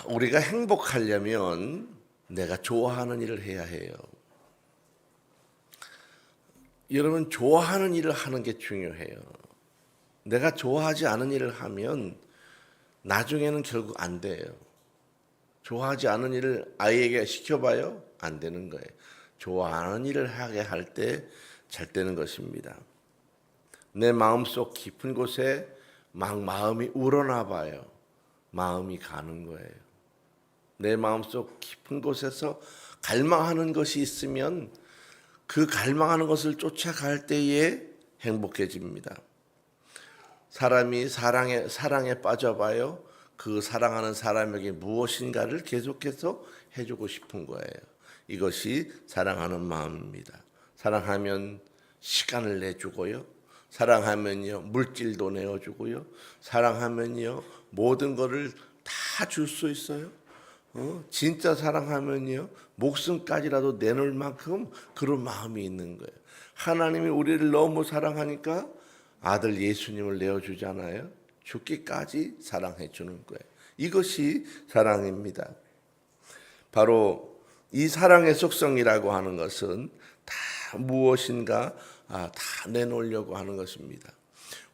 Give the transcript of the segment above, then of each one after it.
우리가 행복하려면 내가 좋아하는 일을 해야 해요. 여러분, 좋아하는 일을 하는 게 중요해요. 내가 좋아하지 않은 일을 하면 나중에는 결국 안 돼요. 좋아하지 않은 일을 아이에게 시켜봐요? 안 되는 거예요. 좋아하는 일을 하게 할 때 잘 되는 것입니다. 내 마음속 깊은 곳에 막 마음이 우러나 봐요. 마음이 가는 거예요. 내 마음속 깊은 곳에서 갈망하는 것이 있으면 그 갈망하는 것을 쫓아갈 때에 행복해집니다. 사람이 사랑에 빠져봐요. 그 사랑하는 사람에게 무엇인가를 계속해서 해주고 싶은 거예요. 이것이 사랑하는 마음입니다. 사랑하면 시간을 내주고요. 사랑하면요 물질도 내어주고요. 사랑하면요 모든 것을 다 줄 수 있어요. 진짜 사랑하면요 목숨까지라도 내놓을 만큼 그런 마음이 있는 거예요. 하나님이 우리를 너무 사랑하니까 아들 예수님을 내어주잖아요. 죽기까지 사랑해 주는 거예요. 이것이 사랑입니다. 바로 이 사랑의 속성이라고 하는 것은 다 무엇인가 다 내놓으려고 하는 것입니다.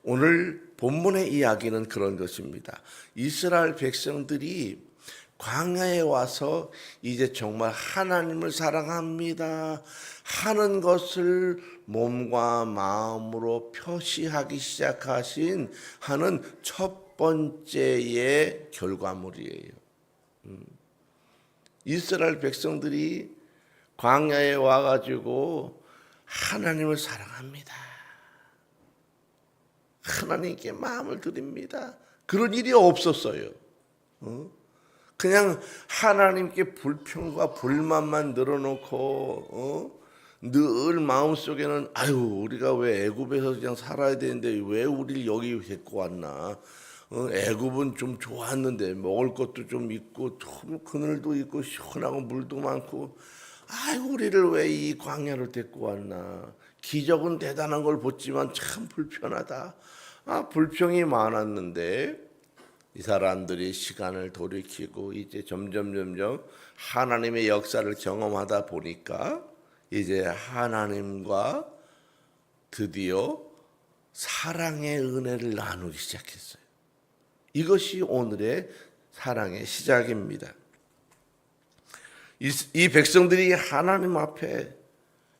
오늘 본문의 이야기는 그런 것입니다. 이스라엘 백성들이 광야에 와서 이제 정말 하나님을 사랑합니다 하는 것을 몸과 마음으로 표시하기 시작하신 하는 첫 번째의 결과물이에요. 이스라엘 백성들이 광야에 와가지고 하나님을 사랑합니다. 하나님께 마음을 드립니다. 그런 일이 없었어요. 그냥 하나님께 불평과 불만만 늘어놓고 늘 마음속에는 아유 우리가 왜 애굽에서 그냥 살아야 되는데 왜 우리를 여기 데리고 왔나. 애굽은 좀 좋았는데 먹을 것도 좀 있고 그늘도 있고 시원하고 물도 많고 아이고 우리를 왜 이 광야를 데리고 왔나. 기적은 대단한 걸 봤지만 참 불편하다. 불평이 많았는데 이 사람들이 시간을 돌이키고 이제 점점 하나님의 역사를 경험하다 보니까 이제 하나님과 드디어 사랑의 은혜를 나누기 시작했어요. 이것이 오늘의 사랑의 시작입니다. 이 백성들이 하나님 앞에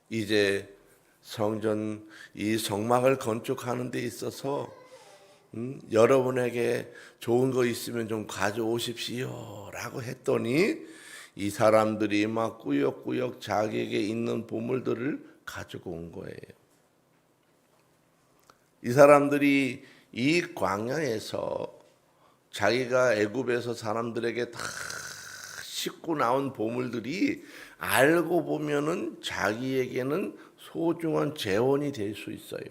이제 성전 이 성막을 건축하는 데 있어서 여러분에게 좋은 거 있으면 좀 가져오십시오 라고 했더니 이 사람들이 막 꾸역꾸역 자기에게 있는 보물들을 가지고 온 거예요. 이 사람들이 이 광야에서 자기가 애굽에서 사람들에게 다 싣고 나온 보물들이 알고 보면은 자기에게는 소중한 재원이 될 수 있어요.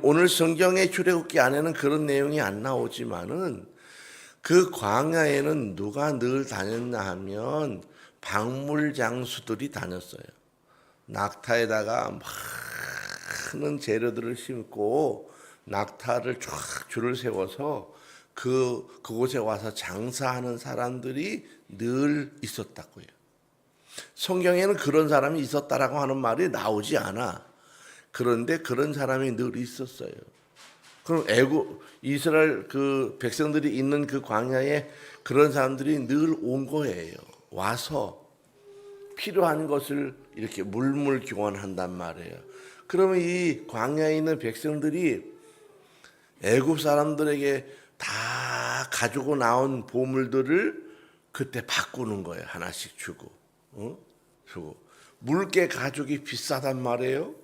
오늘 성경의 출애굽기 안에는 그런 내용이 안 나오지만은 그 광야에는 누가 늘 다녔나 하면 박물 장수들이 다녔어요. 낙타에다가 많은 재료들을 심고 낙타를 쫙 줄을 세워서 그곳에 와서 장사하는 사람들이 늘 있었다고요. 성경에는 그런 사람이 있었다라고 하는 말이 나오지 않아. 그런데 그런 사람이 늘 있었어요. 그럼 이스라엘 그 백성들이 있는 그 광야에 그런 사람들이 늘 온 거예요. 와서 필요한 것을 이렇게 물물 교환한단 말이에요. 그러면 이 광야에 있는 백성들이 애굽 사람들에게 다 가지고 나온 보물들을 그때 바꾸는 거예요. 하나씩 주고. 물개 가죽이 비싸단 말이에요.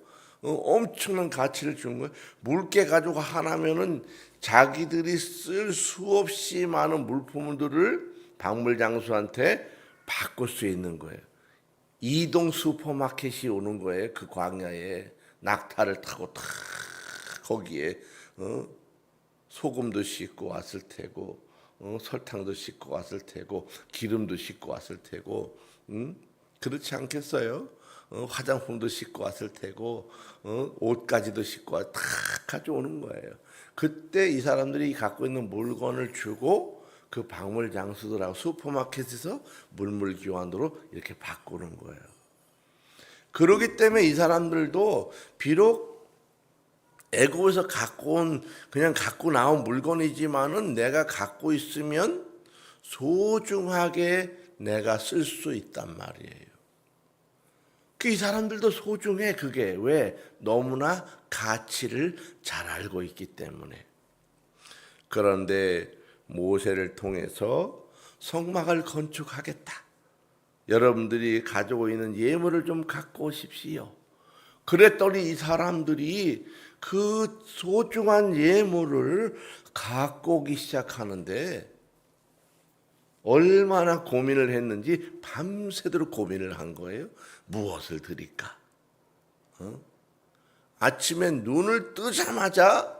엄청난 가치를 주는 거예요. 물개 가죽 하나면은 자기들이 쓸 수 없이 많은 물품들을 박물장수한테 바꿀 수 있는 거예요. 이동 슈퍼마켓이 오는 거예요. 그 광야에 낙타를 타고 탁 거기에 소금도 싣고 왔을 테고 설탕도 싣고 왔을 테고 기름도 싣고 왔을 테고 그렇지 않겠어요? 화장품도 싣고 왔을 테고 옷까지도 싣고 다 가져오는 거예요. 그때 이 사람들이 갖고 있는 물건을 주고 그 박물 장수들하고 슈퍼마켓에서 물물 교환으로 이렇게 바꾸는 거예요. 그렇기 때문에 이 사람들도 비록 애굽에서 그냥 갖고 나온 물건이지만은 내가 갖고 있으면 소중하게 내가 쓸 수 있단 말이에요. 이 사람들도 소중해. 그게 왜? 너무나 가치를 잘 알고 있기 때문에. 그런데 모세를 통해서 성막을 건축하겠다. 여러분들이 가지고 있는 예물을 좀 갖고 오십시오. 그랬더니 이 사람들이 그 소중한 예물을 갖고 오기 시작하는데 얼마나 고민을 했는지 밤새도록 고민을 한 거예요. 무엇을 드릴까? 아침에 눈을 뜨자마자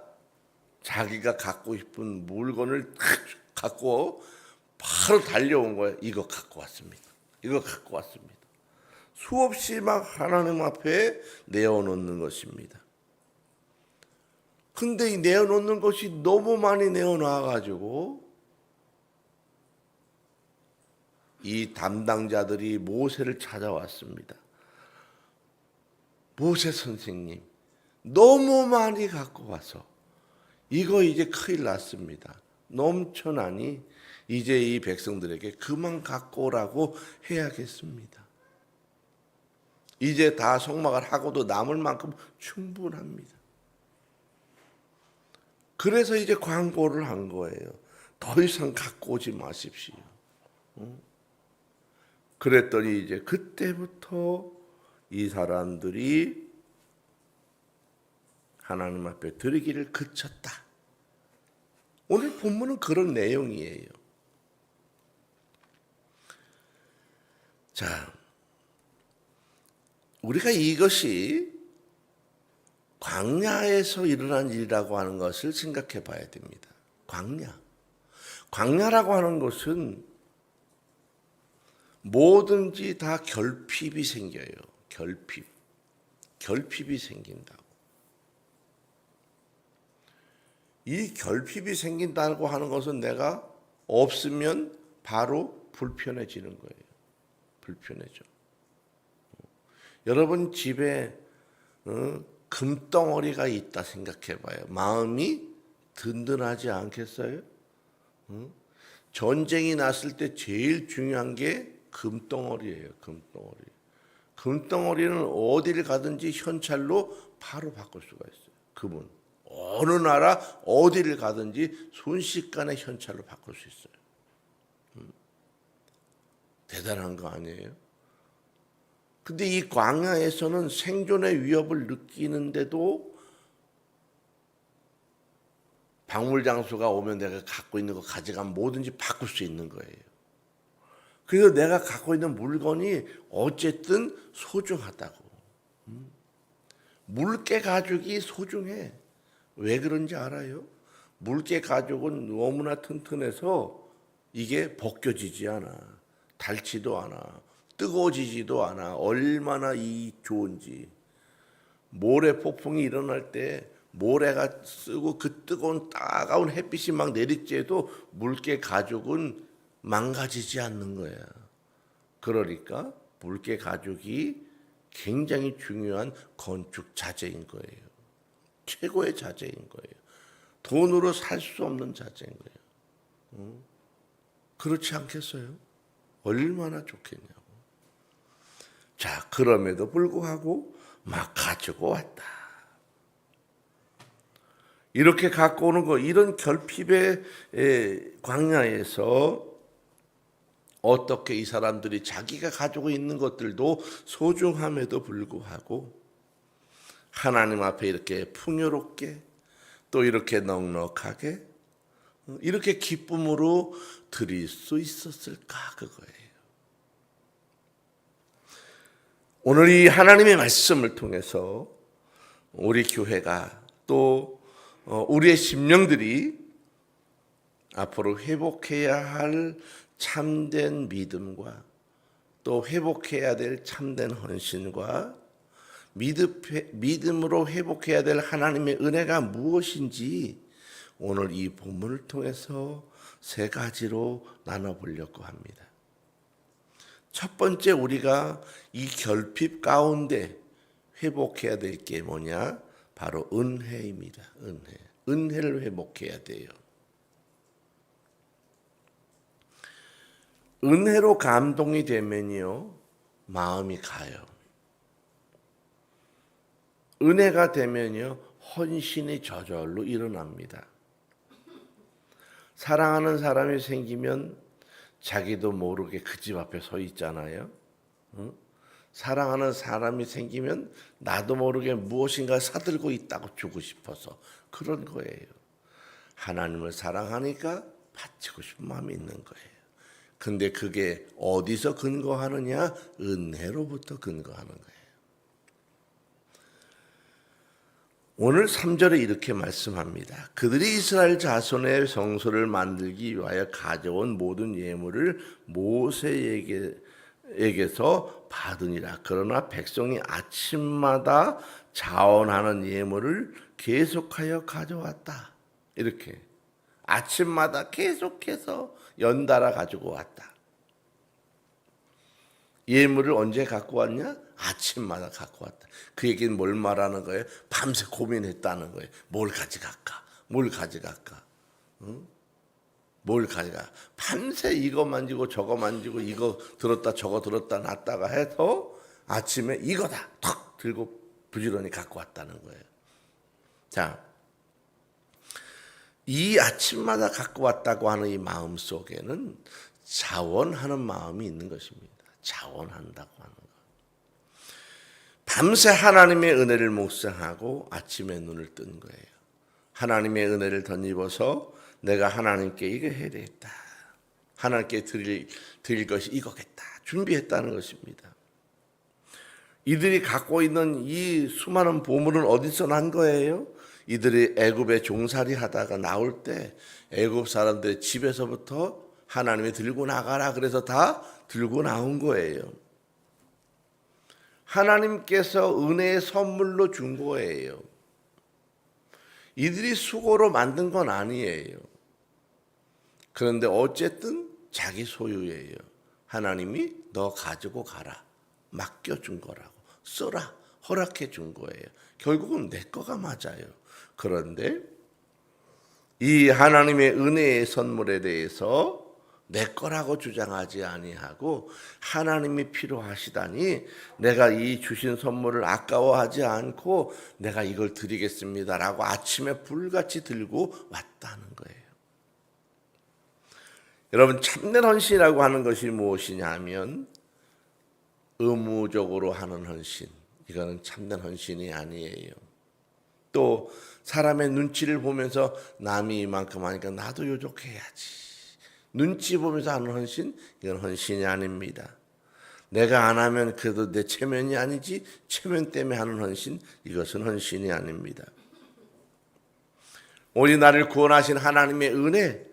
자기가 갖고 싶은 물건을 갖고 바로 달려온 거예요. 이거 갖고 왔습니다. 이거 갖고 왔습니다. 수없이 막 하나님 앞에 내어놓는 것입니다. 근데 이 내어놓는 것이 너무 많이 내어놔가지고 이 담당자들이 모세를 찾아왔습니다. 모세 선생님, 너무 많이 갖고 와서 이거 이제 큰일 났습니다. 넘쳐나니 이제 이 백성들에게 그만 갖고 오라고 해야겠습니다. 이제 다 성막을 하고도 남을 만큼 충분합니다. 그래서 이제 광고를 한 거예요. 더 이상 갖고 오지 마십시오. 그랬더니 이제 그때부터 이 사람들이 하나님 앞에 드리기를 그쳤다. 오늘 본문은 그런 내용이에요. 자, 우리가 이것이 광야에서 일어난 일이라고 하는 것을 생각해 봐야 됩니다. 광야라고 하는 것은 뭐든지 다 결핍이 생겨요. 결핍이 생긴다고. 이 결핍이 생긴다고 하는 것은 내가 없으면 바로 불편해지는 거예요. 불편해져. 여러분 집에 금덩어리가 있다 생각해 봐요. 마음이 든든하지 않겠어요? 전쟁이 났을 때 제일 중요한 게 금덩어리예요. 금덩어리는 어디를 가든지 현찰로 바로 바꿀 수가 있어요. 금은 어느 나라 어디를 가든지 순식간에 현찰로 바꿀 수 있어요. 대단한 거 아니에요? 근데 이 광야에서는 생존의 위협을 느끼는데도 박물장수가 오면 내가 갖고 있는 거 가져가면 뭐든지 바꿀 수 있는 거예요. 그래서 내가 갖고 있는 물건이 어쨌든 소중하다고. 물개 가죽이 소중해. 왜 그런지 알아요? 물개 가죽은 너무나 튼튼해서 이게 벗겨지지 않아. 닳지도 않아. 뜨거워지지도 않아. 얼마나 이 좋은지. 모래 폭풍이 일어날 때 모래가 쓰고 그 뜨거운 따가운 햇빛이 막 내리쬐도 물개 가죽은 망가지지 않는 거야. 그러니까 물개 가죽이 굉장히 중요한 건축 자재인 거예요. 최고의 자재인 거예요. 돈으로 살 수 없는 자재인 거예요. 그렇지 않겠어요? 얼마나 좋겠냐고. 자, 그럼에도 불구하고 막 가지고 왔다. 이렇게 갖고 오는 거, 이런 결핍의 광야에서 어떻게 이 사람들이 자기가 가지고 있는 것들도 소중함에도 불구하고 하나님 앞에 이렇게 풍요롭게 또 이렇게 넉넉하게 이렇게 기쁨으로 드릴 수 있었을까, 그거예요. 오늘 이 하나님의 말씀을 통해서 우리 교회가 또 우리의 심령들이 앞으로 회복해야 할 참된 믿음과 또 회복해야 될 참된 헌신과 믿음으로 회복해야 될 하나님의 은혜가 무엇인지 오늘 이 본문을 통해서 세 가지로 나눠보려고 합니다. 첫 번째, 우리가 이 결핍 가운데 회복해야 될 게 뭐냐? 바로 은혜입니다. 은혜를 회복해야 돼요. 은혜로 감동이 되면요, 마음이 가요. 은혜가 되면요, 헌신이 저절로 일어납니다. 사랑하는 사람이 생기면 자기도 모르게 그 집 앞에 서 있잖아요. 사랑하는 사람이 생기면 나도 모르게 무엇인가 사들고 있다고 주고 싶어서 그런 거예요. 하나님을 사랑하니까 바치고 싶은 마음이 있는 거예요. 근데 그게 어디서 근거하느냐? 은혜로부터 근거하는 거예요. 오늘 3절에 이렇게 말씀합니다. 그들이 이스라엘 자손의 성소를 만들기 위하여 가져온 모든 예물을 모세에게서 받으니라. 그러나 백성이 아침마다 자원하는 예물을 계속하여 가져왔다. 이렇게 아침마다 계속해서 연달아 가지고 왔다. 예물을 언제 갖고 왔냐? 아침마다 갖고 왔다. 그 얘기는 뭘 말하는 거예요? 밤새 고민했다는 거예요. 뭘 가져갈까? 뭘 가져갈까? 뭘 가져가? 밤새 이거 만지고 저거 만지고 이거 들었다 저거 들었다 놨다가 해서 아침에 이거다 탁 들고 부지런히 갖고 왔다는 거예요. 자, 이 아침마다 갖고 왔다고 하는 이 마음 속에는 자원하는 마음이 있는 것입니다. 자원한다고 하는 것. 밤새 하나님의 은혜를 묵상하고 아침에 눈을 뜬 거예요. 하나님의 은혜를 덧입어서 내가 하나님께 이거 해야 되겠다. 하나님께 드릴 것이 이거겠다. 준비했다는 것입니다. 이들이 갖고 있는 이 수많은 보물은 어디서 난 거예요? 이들이 애굽에 종살이 하다가 나올 때 애굽 사람들의 집에서부터 하나님이 들고 나가라 그래서 다 들고 나온 거예요. 하나님께서 은혜의 선물로 준 거예요. 이들이 수고로 만든 건 아니에요. 그런데 어쨌든 자기 소유예요. 하나님이 너 가지고 가라. 맡겨준 거라고. 써라. 허락해 준 거예요. 결국은 내 거가 맞아요. 그런데 이 하나님의 은혜의 선물에 대해서 내 거라고 주장하지 아니하고 하나님이 필요하시다니 내가 이 주신 선물을 아까워하지 않고 내가 이걸 드리겠습니다라고 아침에 불같이 들고 왔다는 거예요. 여러분, 참된 헌신이라고 하는 것이 무엇이냐 하면 의무적으로 하는 헌신, 이거는 참된 헌신이 아니에요. 또 사람의 눈치를 보면서 남이 이만큼 하니까 나도 요족해야지, 눈치 보면서 하는 헌신, 이건 헌신이 아닙니다. 내가 안 하면 그래도 내 체면이 아니지, 체면 때문에 하는 헌신, 이것은 헌신이 아닙니다. 오직 나를 구원하신 하나님의 은혜,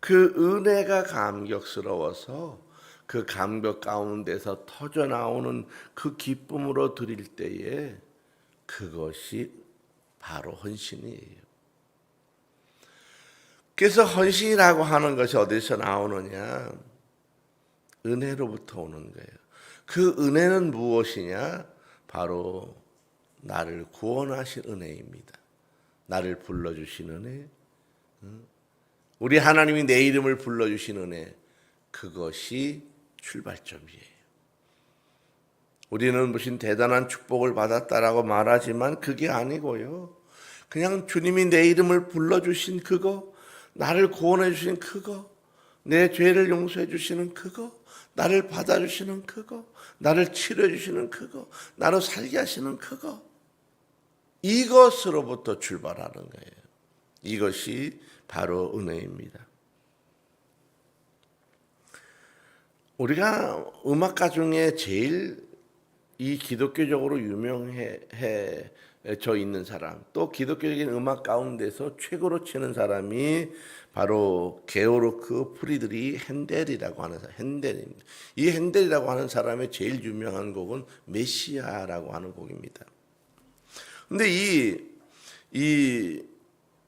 그 은혜가 감격스러워서 그 감격 가운데서 터져나오는 그 기쁨으로 드릴 때에 그것이 바로 헌신이에요. 그래서 헌신이라고 하는 것이 어디서 나오느냐? 은혜로부터 오는 거예요. 그 은혜는 무엇이냐? 바로 나를 구원하신 은혜입니다. 나를 불러주신 은혜, 우리 하나님이 내 이름을 불러주신 은혜, 그것이 출발점이에요. 우리는 무슨 대단한 축복을 받았다라고 말하지만 그게 아니고요. 그냥 주님이 내 이름을 불러주신 그거, 나를 구원해 주신 그거, 내 죄를 용서해 주시는 그거, 나를 받아주시는 그거, 나를 치료해 주시는 그거, 나를 살게 하시는 그거, 이것으로부터 출발하는 거예요. 이것이 바로 은혜입니다. 우리가 음악가 중에 제일 이 기독교적으로 유명해져 있는 사람, 또 기독교적인 음악 가운데서 최고로 치는 사람이 바로 게오르크 프리드리 핸델이라고 하는 사람, 핸델입니다. 이 핸델이라고 하는 사람의 제일 유명한 곡은 메시아라고 하는 곡입니다. 근데 이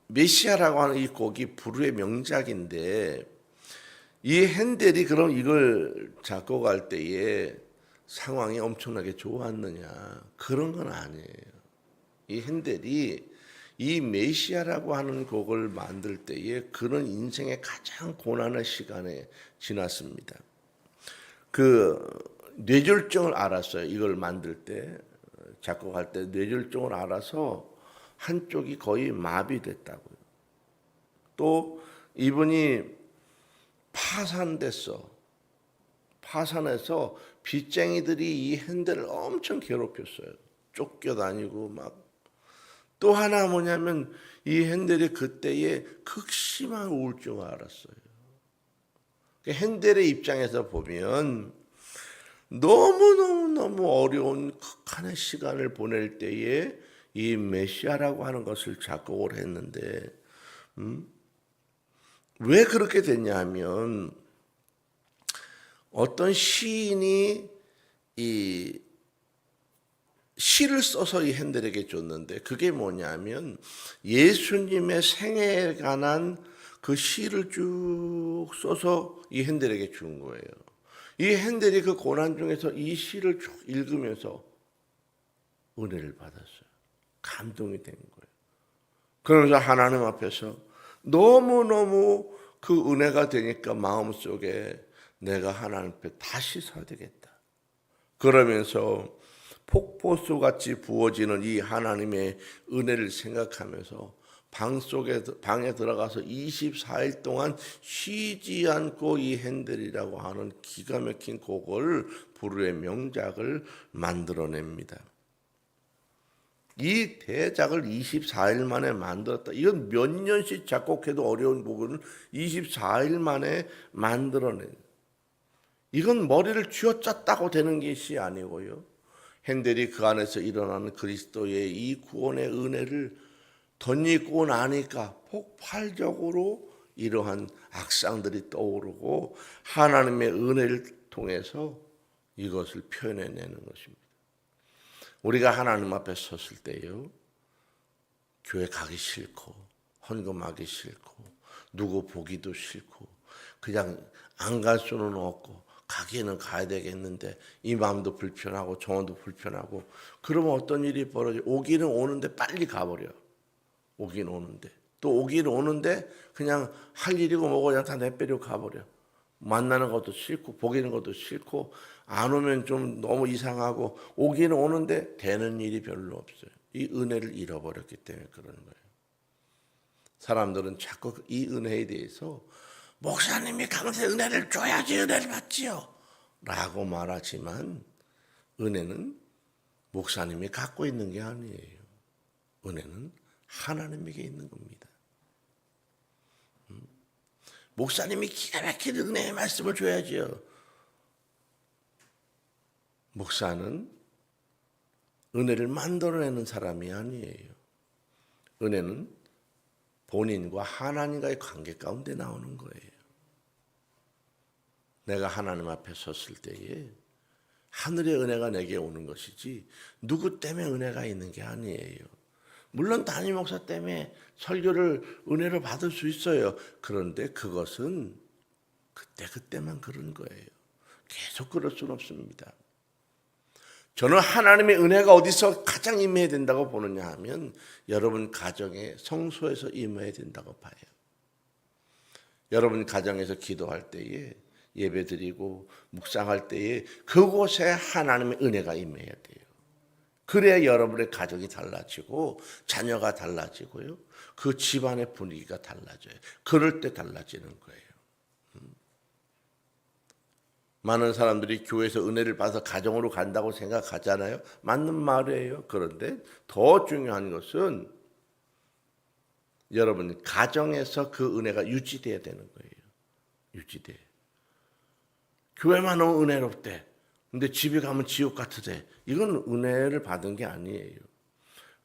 메시아라고 하는 이 곡이 불후의 명작인데 이 핸델이 그럼 이걸 작곡할 때에 상황이 엄청나게 좋았느냐? 그런 건 아니에요. 이 핸델이 이 메시아라고 하는 곡을 만들 때에 그런 인생의 가장 고난의 시간에 지났습니다. 그 뇌졸중을 알았어요. 이걸 만들 때 작곡할 때 뇌졸중을 알아서 한쪽이 거의 마비됐다고요. 또 이분이 파산됐어. 파산해서 빚쟁이들이 이 핸델을 엄청 괴롭혔어요. 쫓겨다니고 막. 또 하나 뭐냐면 이 핸델이 그때에 극심한 우울증을 앓았어요. 핸델의 입장에서 보면 너무 어려운 극한의 시간을 보낼 때에 이 메시아라고 하는 것을 작곡을 했는데 왜 그렇게 됐냐 하면 어떤 시인이 이 시를 써서 이 핸델에게 줬는데 그게 뭐냐면 예수님의 생애에 관한 그 시를 쭉 써서 이 핸델에게 준 거예요. 이 핸델이 그 고난 중에서 이 시를 쭉 읽으면서 은혜를 받았어요. 감동이 된 거예요. 그러면서 하나님 앞에서 너무너무 그 은혜가 되니까 마음속에 내가 하나님 앞에 다시 서야 되겠다. 그러면서 폭포수같이 부어지는 이 하나님의 은혜를 생각하면서 방에 들어가서 24일 동안 쉬지 않고 이 핸델이라고 하는 기가 막힌 곡을 불후의 명작을 만들어냅니다. 이 대작을 24일 만에 만들었다. 이건 몇 년씩 작곡해도 어려운 곡을 24일 만에 만들어낸. 이건 머리를 쥐어짰다고 되는 것이 아니고요. 핸델이 그 안에서 일어나는 그리스도의 이 구원의 은혜를 덧입고 나니까 폭발적으로 이러한 악상들이 떠오르고 하나님의 은혜를 통해서 이것을 표현해내는 것입니다. 우리가 하나님 앞에 섰을 때요, 교회 가기 싫고 헌금하기 싫고 누구 보기도 싫고 그냥 안 갈 수는 없고 가기는 가야 되겠는데 이 마음도 불편하고 정원도 불편하고 그러면 어떤 일이 벌어져? 오기는 오는데 빨리 가버려. 오긴 오는데 또 오긴 오는데 그냥 할 일이고 뭐고 그냥 다 내빼려 가버려. 만나는 것도 싫고 보기는 것도 싫고 안 오면 좀 너무 이상하고 오기는 오는데 되는 일이 별로 없어요. 이 은혜를 잃어버렸기 때문에 그러는 거예요. 사람들은 자꾸 이 은혜에 대해서 목사님이 강세 은혜를 줘야지 은혜를 받지요 라고 말하지만 은혜는 목사님이 갖고 있는 게 아니에요. 은혜는 하나님에게 있는 겁니다. 목사님이 기가 막힌 은혜의 말씀을 줘야지요. 목사는 은혜를 만들어내는 사람이 아니에요. 은혜는 본인과 하나님과의 관계 가운데 나오는 거예요. 내가 하나님 앞에 섰을 때에 하늘의 은혜가 내게 오는 것이지 누구 때문에 은혜가 있는 게 아니에요. 물론 담임 목사 때문에 설교를 은혜로 받을 수 있어요. 그런데 그것은 그때만 그런 거예요. 계속 그럴 수는 없습니다. 저는 하나님의 은혜가 어디서 가장 임해야 된다고 보느냐 하면 여러분 가정의 성소에서 임해야 된다고 봐요. 여러분 가정에서 기도할 때에 예배드리고 묵상할 때에 그곳에 하나님의 은혜가 임해야 돼요. 그래야 여러분의 가정이 달라지고 자녀가 달라지고요. 그 집안의 분위기가 달라져요. 그럴 때 달라지는 거예요. 많은 사람들이 교회에서 은혜를 받아서 가정으로 간다고 생각하잖아요. 맞는 말이에요. 그런데 더 중요한 것은 여러분 가정에서 그 은혜가 유지돼야 되는 거예요. 유지돼. 교회만 오면 은혜롭대. 근데 집에 가면 지옥 같으대. 이건 은혜를 받은 게 아니에요.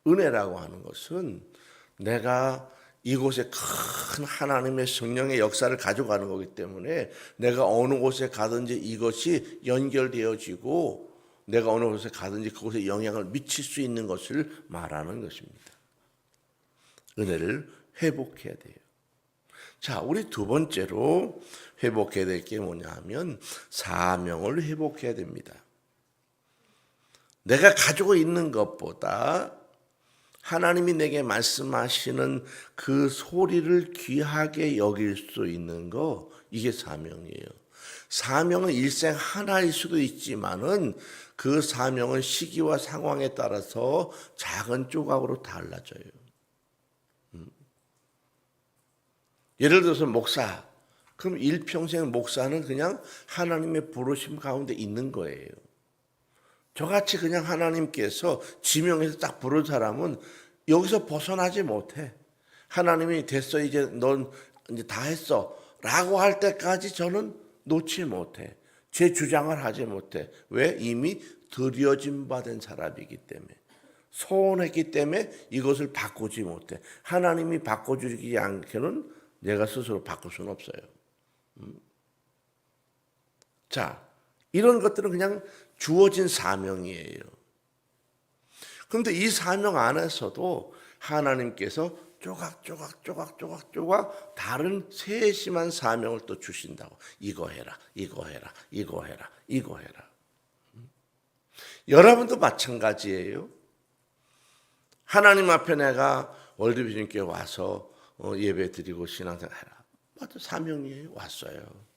은혜라고 하는 것은 내가 이곳에 큰 하나님의 성령의 역사를 가져가는 거기 때문에 내가 어느 곳에 가든지 이것이 연결되어지고 내가 어느 곳에 가든지 그곳에 영향을 미칠 수 있는 것을 말하는 것입니다. 은혜를 회복해야 돼요. 자, 우리 두 번째로 회복해야 될 게 뭐냐 하면 사명을 회복해야 됩니다. 내가 가지고 있는 것보다 하나님이 내게 말씀하시는 그 소리를 귀하게 여길 수 있는 거, 이게 사명이에요. 사명은 일생 하나일 수도 있지만은 그 사명은 시기와 상황에 따라서 작은 조각으로 달라져요. 예를 들어서 목사, 그럼 일평생 목사는 그냥 하나님의 부르심 가운데 있는 거예요. 저같이 그냥 하나님께서 지명해서 딱 부른 사람은 여기서 벗어나지 못해. 하나님이 됐어, 이제 넌 이제 다 했어 라고 할 때까지 저는 놓지 못해. 제 주장을 하지 못해. 왜? 이미 드려진 바 된 사람이기 때문에, 소원했기 때문에 이것을 바꾸지 못해. 하나님이 바꿔주지 않게는 내가 스스로 바꿀 수는 없어요. 자, 이런 것들은 그냥 주어진 사명이에요. 그런데 이 사명 안에서도 하나님께서 조각 다른 세심한 사명을 또 주신다고. 이거 해라, 이거 해라, 이거 해라, 이거 해라. 여러분도 마찬가지예요. 하나님 앞에 내가 월드비전교회 와서 예배 드리고 신앙생활 해라. 맞아, 사명이에요. 왔어요.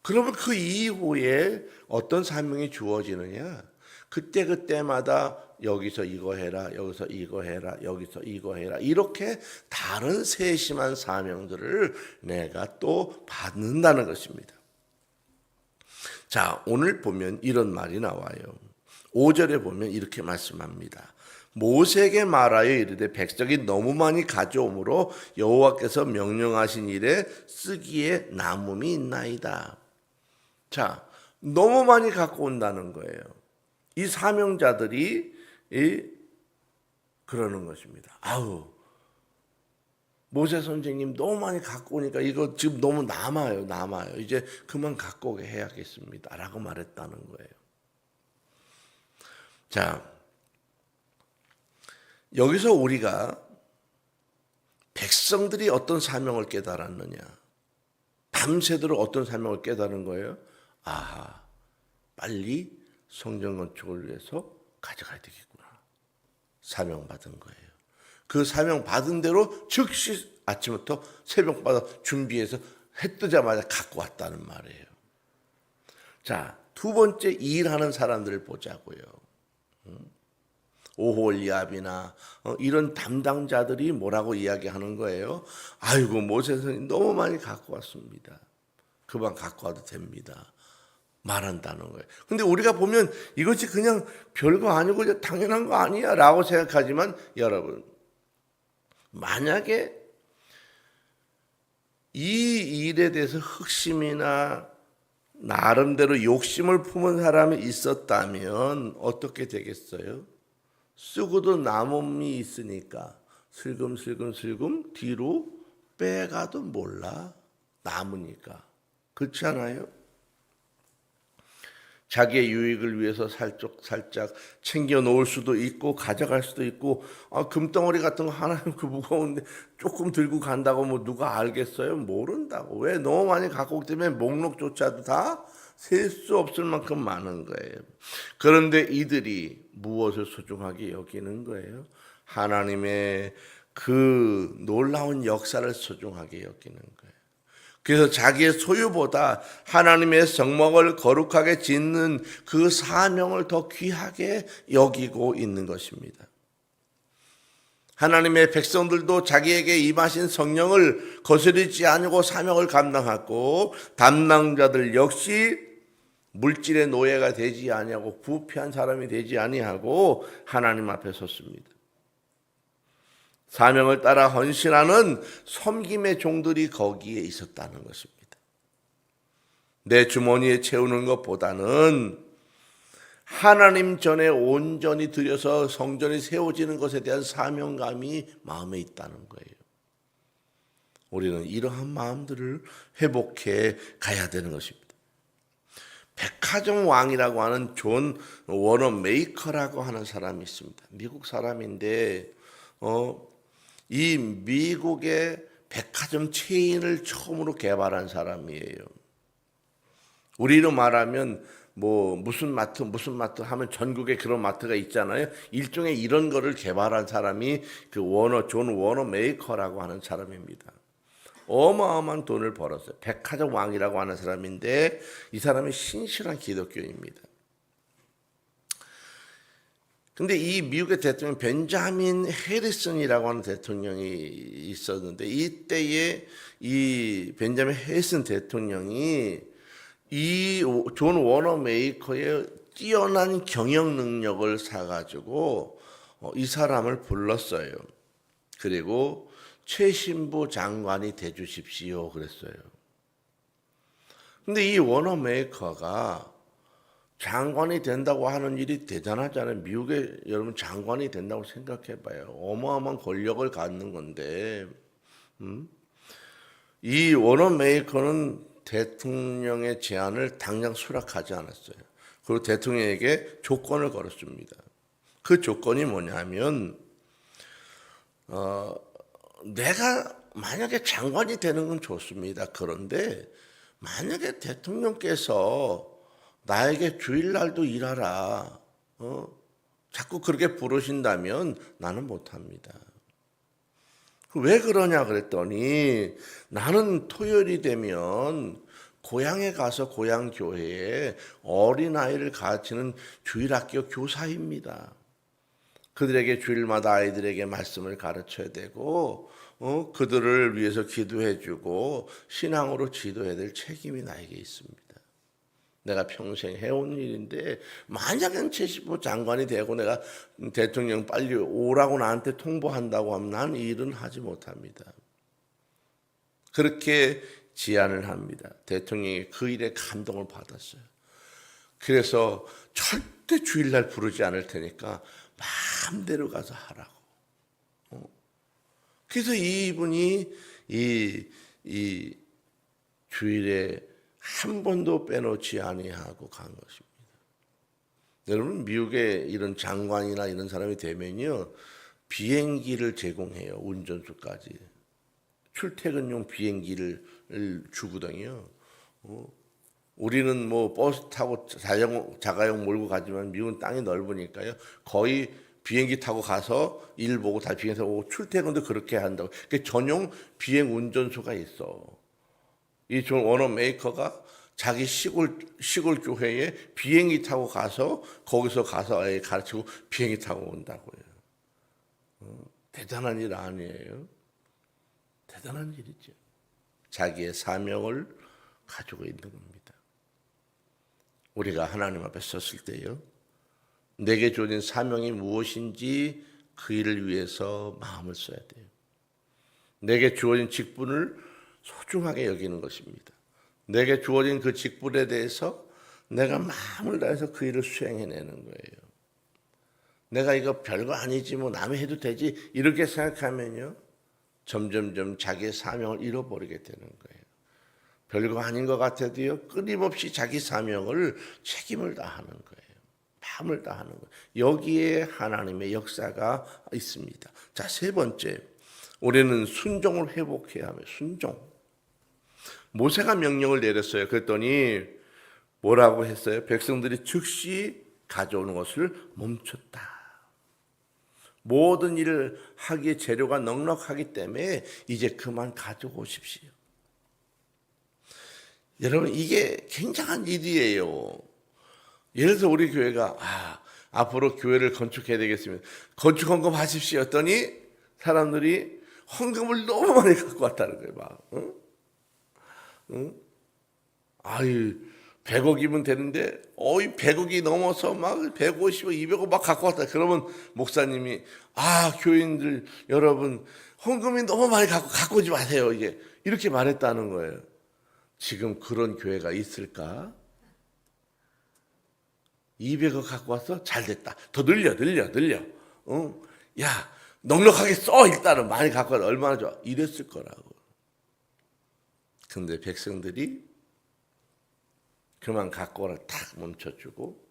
그러면 그 이후에 어떤 사명이 주어지느냐? 그때마다 여기서 이거 해라, 여기서 이거 해라, 여기서 이거 해라. 이렇게 다른 세심한 사명들을 내가 또 받는다는 것입니다. 자, 오늘 보면 이런 말이 나와요. 5절에 보면 이렇게 말씀합니다. 모세에게 말하여 이르되 백성이 너무 많이 가져오므로 여호와께서 명령하신 일에 쓰기에 남음이 있나이다. 자, 너무 많이 갖고 온다는 거예요. 이 사명자들이 그러는 것입니다. 아우, 모세 선생님 너무 많이 갖고 오니까 이거 지금 너무 남아요. 이제 그만 갖고 오게 해야겠습니다. 라고 말했다는 거예요. 자, 여기서 우리가 백성들이 어떤 사명을 깨달았느냐, 밤새도록 어떤 사명을 깨달은 거예요? 아하, 빨리 성전 건축을 위해서 가져가야 되겠구나. 사명 받은 거예요. 그 사명 받은 대로 즉시 아침부터 새벽마다 준비해서 해 뜨자마자 갖고 왔다는 말이에요. 자, 두 번째 일하는 사람들을 보자고요. 오홀리압이나 이런 담당자들이 뭐라고 이야기하는 거예요? 아이고, 모세 선생님 너무 많이 갖고 왔습니다. 그만 갖고 와도 됩니다. 말한다는 거예요. 근데 우리가 보면 이것이 그냥 별거 아니고 당연한 거 아니야 라고 생각하지만, 여러분, 만약에 이 일에 대해서 흑심이나 나름대로 욕심을 품은 사람이 있었다면 어떻게 되겠어요? 쓰고도 남음이 있으니까 슬금슬금 뒤로 빼가도 몰라. 남으니까. 그렇지 않아요? 자기의 유익을 위해서 살짝 챙겨 놓을 수도 있고 가져갈 수도 있고, 금덩어리 같은 거 하나 그 무거운데 조금 들고 간다고 뭐 누가 알겠어요? 모른다고. 왜? 너무 많이 갖고 오기 때문에 목록조차도 다 셀 수 없을 만큼 많은 거예요. 그런데 이들이 무엇을 소중하게 여기는 거예요? 하나님의 그 놀라운 역사를 소중하게 여기는 거예요. 그래서 자기의 소유보다 하나님의 성막을 거룩하게 짓는 그 사명을 더 귀하게 여기고 있는 것입니다. 하나님의 백성들도 자기에게 임하신 성령을 거스르지 않고 사명을 감당하고, 담당자들 역시 물질의 노예가 되지 아니하고 부패한 사람이 되지 아니하고 하나님 앞에 섰습니다. 사명을 따라 헌신하는 섬김의 종들이 거기에 있었다는 것입니다. 내 주머니에 채우는 것보다는 하나님 전에 온전히 드려서 성전이 세워지는 것에 대한 사명감이 마음에 있다는 거예요. 우리는 이러한 마음들을 회복해 가야 되는 것입니다. 백화점 왕이라고 하는 존 워너 메이커라고 하는 사람이 있습니다. 미국 사람인데 이 미국의 백화점 체인을 처음으로 개발한 사람이에요. 우리로 말하면 뭐 무슨 마트 하면 전국에 그런 마트가 있잖아요. 일종의 이런 거를 개발한 사람이 그 존 워너 메이커라고 하는 사람입니다. 어마어마한 돈을 벌었어요. 백화점 왕이라고 하는 사람인데 이 사람이 신실한 기독교인입니다. 근데 이 미국의 대통령 벤자민 해리슨이라고 하는 대통령이 있었는데 이때에 이 벤자민 해리슨 대통령이 이 존 워너 메이커의 뛰어난 경영 능력을 사가지고 이 사람을 불렀어요. 그리고 최신부 장관이 돼주십시오 그랬어요. 근데 이 워너 메이커가 장관이 된다고 하는 일이 대단하잖아요. 미국에 여러분 장관이 된다고 생각해봐요. 어마어마한 권력을 갖는 건데 이 워너 메이커는 대통령의 제안을 당장 수락하지 않았어요. 그리고 대통령에게 조건을 걸었습니다. 그 조건이 뭐냐면 내가 만약에 장관이 되는 건 좋습니다. 그런데 만약에 대통령께서 나에게 주일날도 일하라 자꾸 그렇게 부르신다면 나는 못합니다. 왜 그러냐 그랬더니 나는 토요일이 되면 고향에 가서 고향 교회에 어린아이를 가르치는 주일학교 교사입니다. 그들에게 주일마다 아이들에게 말씀을 가르쳐야 되고 그들을 위해서 기도해주고 신앙으로 지도해야 될 책임이 나에게 있습니다. 내가 평생 해온 일인데 만약에 최신부 장관이 되고 내가 대통령 빨리 오라고 나한테 통보한다고 하면 난 이 일은 하지 못합니다. 그렇게 제안을 합니다. 대통령이 그 일에 감동을 받았어요. 그래서 절대 주일날 부르지 않을 테니까 마음대로 가서 하라고. 그래서 이분이 이 주일에 한 번도 빼놓지 아니하고 간 것입니다. 여러분 미국에 이런 장관이나 이런 사람이 되면요 비행기를 제공해요. 운전수까지 출퇴근용 비행기를 주거든요. 우리는 뭐 버스 타고 자가용 몰고 가지만 미국은 땅이 넓으니까요 거의 비행기 타고 가서 일 보고 다시 비행기 타고 오고 출퇴근도 그렇게 한다고. 그 전용 비행 운전수가 있어. 이 존 워너 메이커가 자기 시골 교회에 비행기 타고 가서 거기서 가서 아이 가르치고 비행기 타고 온다고요. 대단한 일 아니에요? 대단한 일이죠. 자기의 사명을 가지고 있는 겁니다. 우리가 하나님 앞에 섰을 때요. 내게 주어진 사명이 무엇인지 그 일을 위해서 마음을 써야 돼요. 내게 주어진 직분을 소중하게 여기는 것입니다. 내게 주어진 그 직분에 대해서 내가 마음을 다해서 그 일을 수행해내는 거예요. 내가 이거 별거 아니지 뭐 남이 해도 되지 이렇게 생각하면요. 점점점 자기의 사명을 잃어버리게 되는 거예요. 별거 아닌 것 같아도요. 끊임없이 자기 사명을 책임을 다하는 거예요. 마음을 다하는 거예요. 여기에 하나님의 역사가 있습니다. 자, 세 번째. 우리는 순종을 회복해야 하며 순종. 모세가 명령을 내렸어요. 그랬더니 뭐라고 했어요? 백성들이 즉시 가져오는 것을 멈췄다. 모든 일을 하기에 재료가 넉넉하기 때문에 이제 그만 가져오십시오. 여러분 이게 굉장한 일이에요. 예를 들어서 우리 교회가 앞으로 교회를 건축해야 되겠습니다. 건축 헌금 하십시오 했더니 사람들이 헌금을 너무 많이 갖고 왔다는 거예요. 막. 응? 아유 100억이면 되는데 100억이 넘어서 막 150억, 200억 막 갖고 왔다. 그러면 목사님이 교인들 여러분 헌금이 너무 많이 갖고 오지 마세요. 이렇게 말했다는 거예요. 지금 그런 교회가 있을까? 200억 갖고 왔어? 잘 됐다. 더 늘려. 응? 야 넉넉하게 써. 일단은 많이 갖고 와서 얼마나 좋아. 이랬을 거라고. 근데 백성들이 그만 갖고 오라 탁 멈춰주고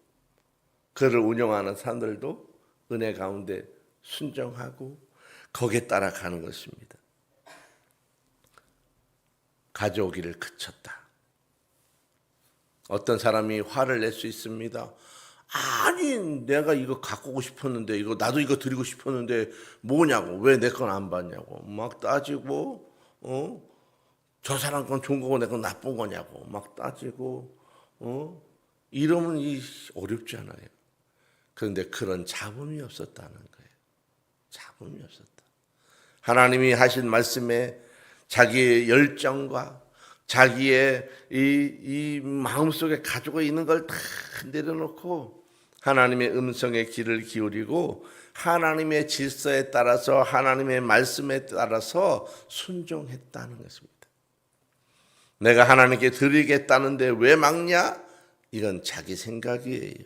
그를 운영하는 사람들도 은혜 가운데 순종하고 거기에 따라가는 것입니다. 가져오기를 그쳤다. 어떤 사람이 화를 낼 수 있습니다. 아니 내가 이거 갖고 오고 싶었는데 이거 나도 이거 드리고 싶었는데 뭐냐고 왜 내 건 안 받냐고 막 따지고 저 사람 건 좋은 거고 내 건 나쁜 거냐고 막 따지고 이러면 어렵지 않아요. 그런데 그런 잡음이 없었다는 거예요. 잡음이 없었다. 하나님이 하신 말씀에 자기의 열정과 자기의 이 마음속에 가지고 있는 걸 다 내려놓고 하나님의 음성에 귀를 기울이고 하나님의 질서에 따라서 하나님의 말씀에 따라서 순종했다는 것입니다. 내가 하나님께 드리겠다는데 왜 막냐? 이건 자기 생각이에요.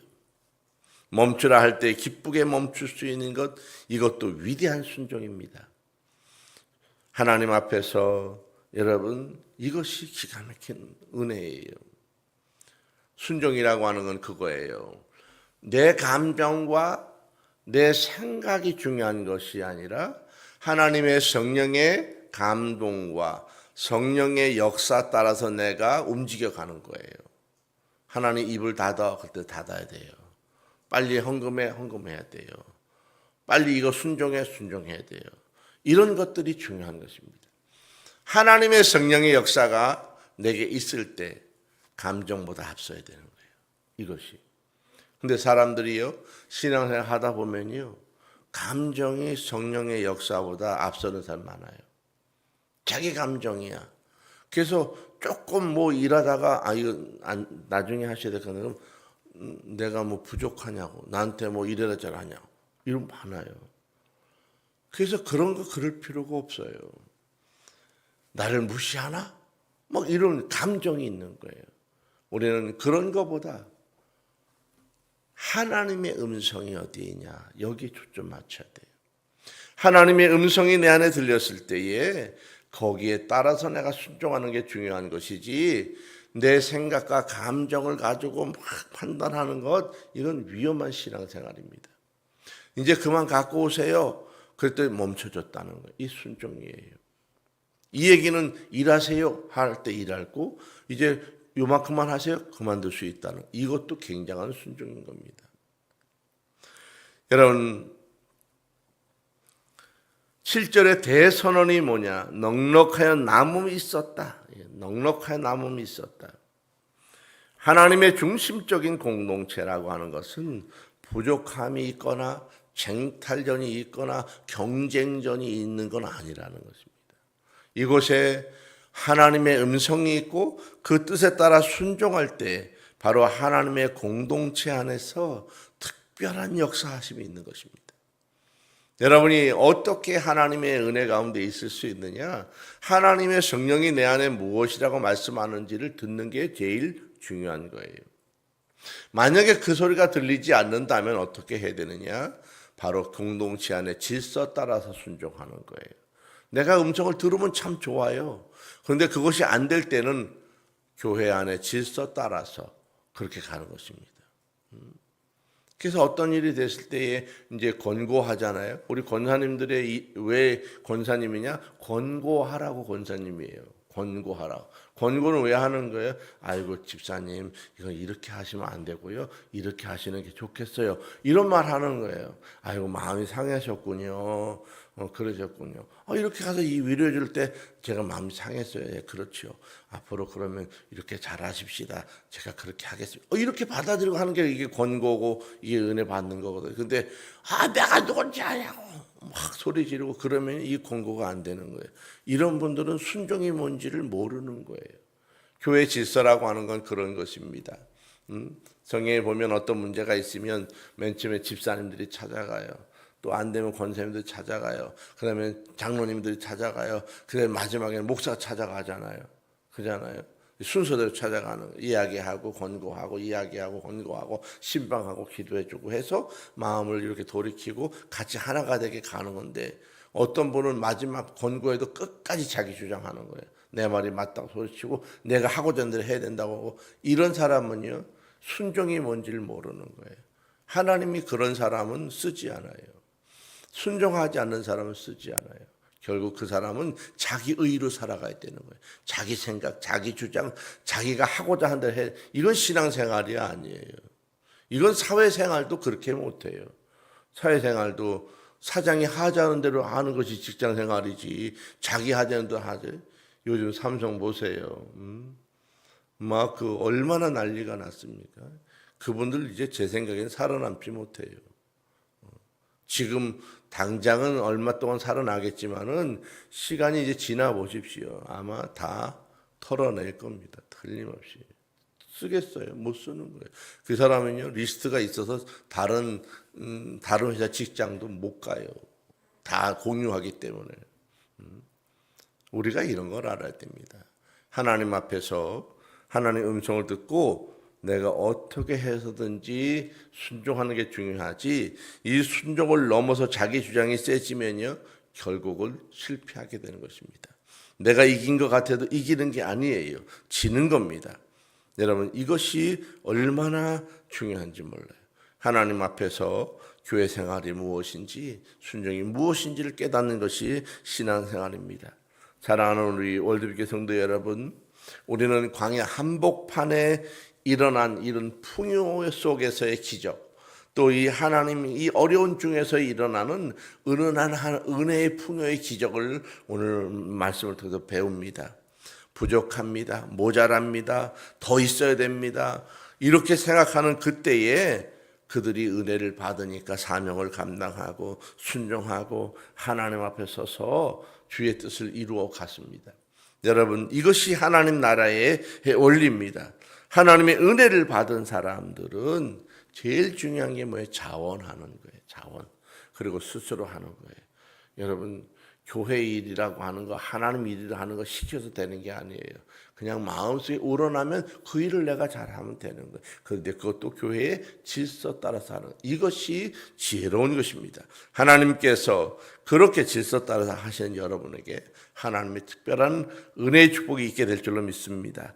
멈추라 할 때 기쁘게 멈출 수 있는 것, 이것도 위대한 순종입니다. 하나님 앞에서 여러분 이것이 기가 막힌 은혜예요. 순종이라고 하는 건 그거예요. 내 감정과 내 생각이 중요한 것이 아니라 하나님의 성령의 감동과 성령의 역사 따라서 내가 움직여가는 거예요. 하나님 입을 닫아, 그때 닫아야 돼요. 빨리 헌금해야 돼요. 빨리 이거 순종해야 돼요. 이런 것들이 중요한 것입니다. 하나님의 성령의 역사가 내게 있을 때 감정보다 앞서야 되는 거예요. 이것이. 근데 사람들이요, 신앙생활 하다 보면요, 감정이 성령의 역사보다 앞서는 사람 많아요. 자기 감정이야. 그래서 조금 뭐 일하다가 이거 나중에 하셔야 될 거는 내가 뭐 부족하냐고 나한테 뭐 이래라 잘하냐고 이런 거 많아요. 그래서 그런 거 그럴 필요가 없어요. 나를 무시하나? 막 이런 감정이 있는 거예요. 우리는 그런 거보다 하나님의 음성이 어디에 있냐 여기 초점 맞춰야 돼요. 하나님의 음성이 내 안에 들렸을 때에 거기에 따라서 내가 순종하는 게 중요한 것이지 내 생각과 감정을 가지고 막 판단하는 것 이건 위험한 신앙생활입니다. 이제 그만 갖고 오세요. 그랬더니 멈춰졌다는 거예요. 이 순종이에요. 이 얘기는 일하세요 할 때 일하고 이제 요만큼만 하세요 그만둘 수 있다는 이것도 굉장한 순종인 겁니다. 여러분 7절의 대선언이 뭐냐? 넉넉하여 남음이 있었다. 넉넉하여 남음이 있었다. 하나님의 중심적인 공동체라고 하는 것은 부족함이 있거나 쟁탈전이 있거나 경쟁전이 있는 건 아니라는 것입니다. 이곳에 하나님의 음성이 있고 그 뜻에 따라 순종할 때 바로 하나님의 공동체 안에서 특별한 역사하심이 있는 것입니다. 여러분이 어떻게 하나님의 은혜 가운데 있을 수 있느냐? 하나님의 성령이 내 안에 무엇이라고 말씀하는지를 듣는 게 제일 중요한 거예요. 만약에 그 소리가 들리지 않는다면 어떻게 해야 되느냐? 바로 공동체 안에 질서 따라서 순종하는 거예요. 내가 음성을 들으면 참 좋아요. 그런데 그것이 안 될 때는 교회 안에 질서 따라서 그렇게 가는 것입니다. 그래서 어떤 일이 됐을 때에 이제 권고하잖아요. 우리 권사님들의 왜 권사님이냐? 권고하라고 권사님이에요. 권고하라고. 권고는 왜 하는 거예요? 아이고 집사님 이거 이렇게 하시면 안 되고요. 이렇게 하시는 게 좋겠어요. 이런 말 하는 거예요. 아이고 마음이 상하셨군요. 그러셨군요. 이렇게 가서 이 위로해 줄 때 제가 마음이 상했어요. 예, 그렇죠. 앞으로 그러면 이렇게 잘하십시다. 제가 그렇게 하겠습니다. 이렇게 받아들이고 하는 게 이게 권고고 이게 은혜 받는 거거든요. 근데 내가 누군지 아냐고 막 소리 지르고 그러면 이 권고가 안 되는 거예요. 이런 분들은 순종이 뭔지를 모르는 거예요. 교회 질서라고 하는 건 그런 것입니다. 성경에 보면 어떤 문제가 있으면 맨 처음에 집사님들이 찾아가요. 또 안 되면 권사님들이 찾아가요. 그다음에 장로님들이 찾아가요. 그다음에 마지막에는 목사가 찾아가잖아요. 그잖아요. 순서대로 찾아가는 이야기하고 권고하고 이야기하고 권고하고 신방하고 기도해주고 해서 마음을 이렇게 돌이키고 같이 하나가 되게 가는 건데 어떤 분은 마지막 권고에도 끝까지 자기 주장하는 거예요. 내 말이 맞다고 소리치고 내가 하고자 하는 대로 해야 된다고 하고 이런 사람은요 순종이 뭔지를 모르는 거예요. 하나님이 그런 사람은 쓰지 않아요. 순종하지 않는 사람은 쓰지 않아요. 결국 그 사람은 자기 의로 살아가야 되는 거예요. 자기 생각, 자기 주장, 자기가 하고자 하는 대로 해. 이건 신앙생활이 아니에요. 이건 사회생활도 그렇게 못해요. 사회생활도 사장이 하자는 대로 하는 것이 직장생활이지 자기 하자는 대로 하지. 요즘 삼성 보세요. 막 그 얼마나 난리가 났습니까? 그분들 이제 제 생각에는 살아남지 못해요. 지금 당장은 얼마 동안 살아나겠지만은 시간이 이제 지나 보십시오. 아마 다 털어낼 겁니다. 틀림없이. 쓰겠어요? 못 쓰는 거예요. 그 사람은요 리스트가 있어서 다른 회사 직장도 못 가요. 다 공유하기 때문에. 우리가 이런 걸 알아야 됩니다. 하나님 앞에서 하나님의 음성을 듣고 내가 어떻게 해서든지 순종하는 게 중요하지, 이 순종을 넘어서 자기 주장이 세지면요 결국은 실패하게 되는 것입니다. 내가 이긴 것 같아도 이기는 게 아니에요. 지는 겁니다. 여러분 이것이 얼마나 중요한지 몰라요. 하나님 앞에서 교회 생활이 무엇인지, 순종이 무엇인지를 깨닫는 것이 신앙생활입니다. 사랑하는 우리 월드비교 성도 여러분, 우리는 광야 한복판에 일어난 이런 풍요 속에서의 기적, 또 이 하나님 이 어려운 중에서 일어나는 은은한 은혜의 풍요의 기적을 오늘 말씀을 통해서 배웁니다. 부족합니다. 모자랍니다. 더 있어야 됩니다. 이렇게 생각하는 그때에 그들이 은혜를 받으니까 사명을 감당하고 순종하고 하나님 앞에 서서 주의 뜻을 이루어 갔습니다. 여러분 이것이 하나님 나라의 원리입니다. 하나님의 은혜를 받은 사람들은 제일 중요한 게 뭐예요? 자원하는 거예요. 자원. 그리고 스스로 하는 거예요. 여러분 교회 일이라고 하는 거, 하나님 일이라고 하는 거 시켜서 되는 게 아니에요. 그냥 마음속에 우러나면 그 일을 내가 잘하면 되는 거예요. 그런데 그것도 교회의 질서 따라서 하는, 이것이 지혜로운 것입니다. 하나님께서 그렇게 질서 따라서 하시는 여러분에게 하나님의 특별한 은혜의 축복이 있게 될 줄로 믿습니다.